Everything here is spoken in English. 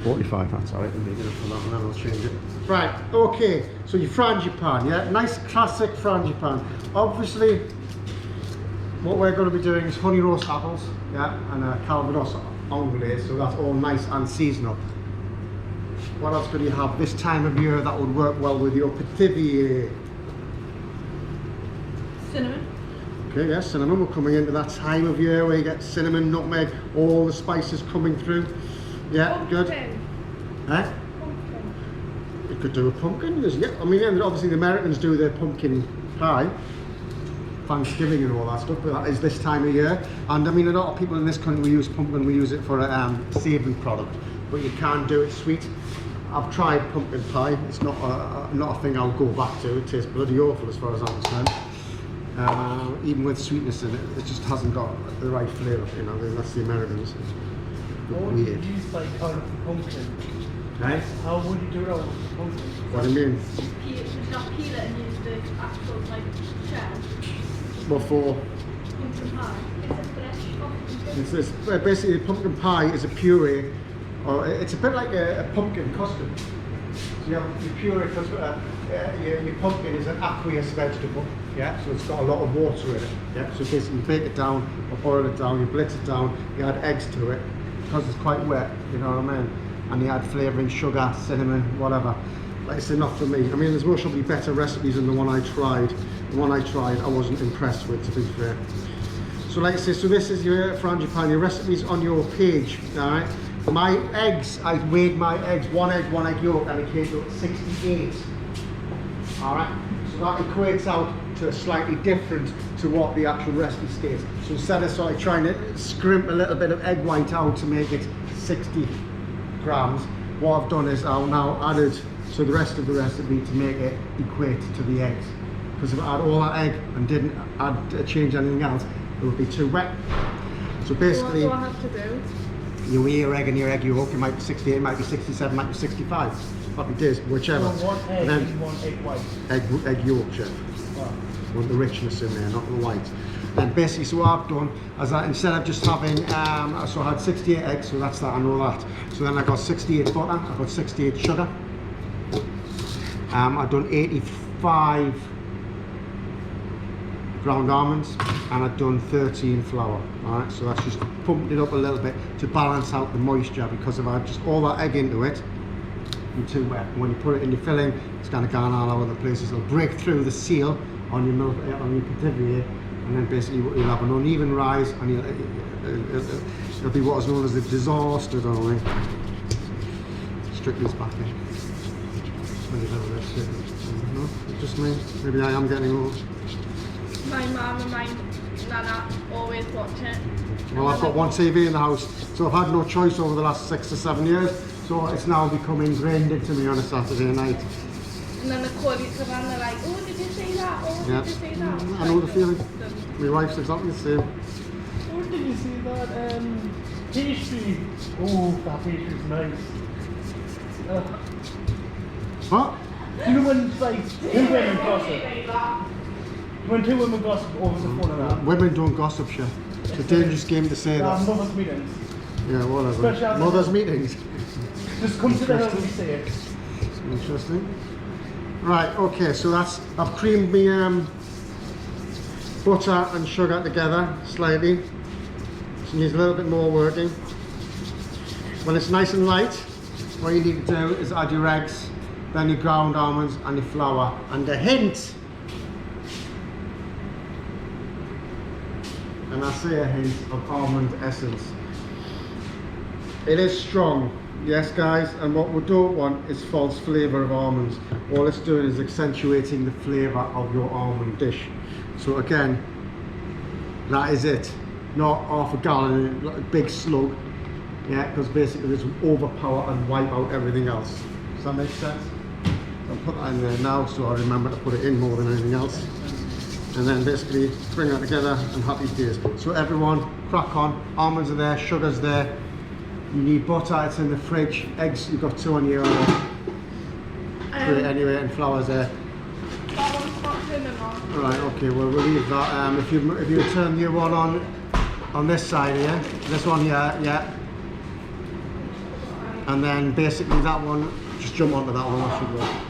45, that's alright, I'm making it for that and then I'll change it. Right, okay, so your frangipan, yeah? Nice classic frangipan. Obviously, what we're going to be doing is honey roast apples, yeah? And Calvados Anglais, so that's all nice and seasonal. What else could you have this time of year that would work well with your petivier? Cinnamon. Okay, yes, cinnamon. We're coming into that time of year where you get cinnamon, nutmeg, all the spices coming through. Yeah, Pumpkin. good. Eh? Pumpkin. You could do a pumpkin. Yeah, I mean, and obviously the Americans do their pumpkin pie, Thanksgiving and all that stuff, but that is this time of year. And I mean, a lot of people in this country, we use pumpkin, we use it for a savoury product, but you can do it sweet. I've tried pumpkin pie. It's not a thing I'll go back to. It tastes bloody awful as far as I'm concerned. Even with sweetness in it, it just hasn't got the right flavour, you know, that's the Americans. What would you use like out of the pumpkin? Right? How would you do it out of the pumpkin? What do you mean? Would you not peel it and use the actual like shell? What for? Pumpkin pie. Is it fresh pumpkin? It's basically pumpkin pie is a puree, or it's a bit like a pumpkin custard. So you have your puree custard, your pumpkin is an aqueous vegetable, yeah, so it's got a lot of water in it, yeah, so basically you bake it down, or boil it down, you blitz it down, you add eggs to it, because it's quite wet, you know what I mean, and you add flavouring, sugar, cinnamon, whatever. Like I say, not for me. I mean, there's most probably better recipes than the one I tried. The one I tried, I wasn't impressed with, to be fair. So like I say, so this is your frangipan, your recipes on your page, alright? My eggs, I weighed my eggs, one egg yolk, and it came to 68. Alright, so that equates out to slightly different to what the actual recipe states. So instead of sort of trying to scrimp a little bit of egg white out to make it 60 grams, what I've done is I've now added to the rest of the recipe to make it equate to the eggs. Because if I had all that egg and didn't change anything else, it would be too wet. So basically, So what do I have to do? you weigh your egg and your egg yolk, it might be 68, it might be 67, it might be 65. Happy days, whichever. So one egg And then and one egg white. egg yolk, chef. Wow. Want the richness in there, not the white. And basically, so what I've done is that instead of just having, so I had 68 eggs, so that's that, I know that. So then I got 68 butter, I got 68 sugar. I've done 85 ground almonds, and I've done 13 flour. Alright, so that's just pumped it up a little bit to balance out the moisture, because if I had just all that egg into it, it'd be too wet. And when you put it in your filling, it's going to go all over the places. It'll break through the seal on your milk, on your petivier, and then basically you'll have an uneven rise, and it'll be what is known as the disaster, don't we? Stick this back in. No, just me. Maybe I am getting old. My mum and my nana always watch it. Well, I've got one TV in the house, so I've had no choice over the last 6 or 7 years. So it's now become ingrained into me on a Saturday night. And then they call each other and they're like, oh, did you see that? Oh, Yeah. did you see that? I know the feeling. My wife's exactly the same. Oh, did you see that pastry? Oh, that pastry's nice. What? You know when like two women gossip? When two women gossip over the phone and that? Women don't gossip, chef. It's a dangerous game to say that. Mother's meetings. Yeah, whatever. Special- Mother's meetings. Just come to the house and say it. Interesting. Right, okay, so that's, I've creamed my butter and sugar together slightly. So it needs a little bit more working. When it's nice and light, what you need to do is add your eggs, then your ground almonds and your flour, and a hint, and I say a hint, of almond essence. It is strong, yes guys, and what we don't want is false flavour of almonds. All it's doing is accentuating the flavour of your almond dish. So again, that is it. Not half a gallon, like a big slug. Yeah, because basically this will overpower and wipe out everything else. Does that make sense? I'll put that in there now so I remember to put it in more than anything else. And then basically bring that together and happy days. So everyone, crack on. Almonds are there, sugar's there. You need butter, it's in the fridge. Eggs, you've got 2 on your anyway, and flour's there. That one's not in and on. Right, okay, well we'll leave that. If you turn your one on this side here, this one here, yeah. And then basically that one, just jump onto that one, off you go.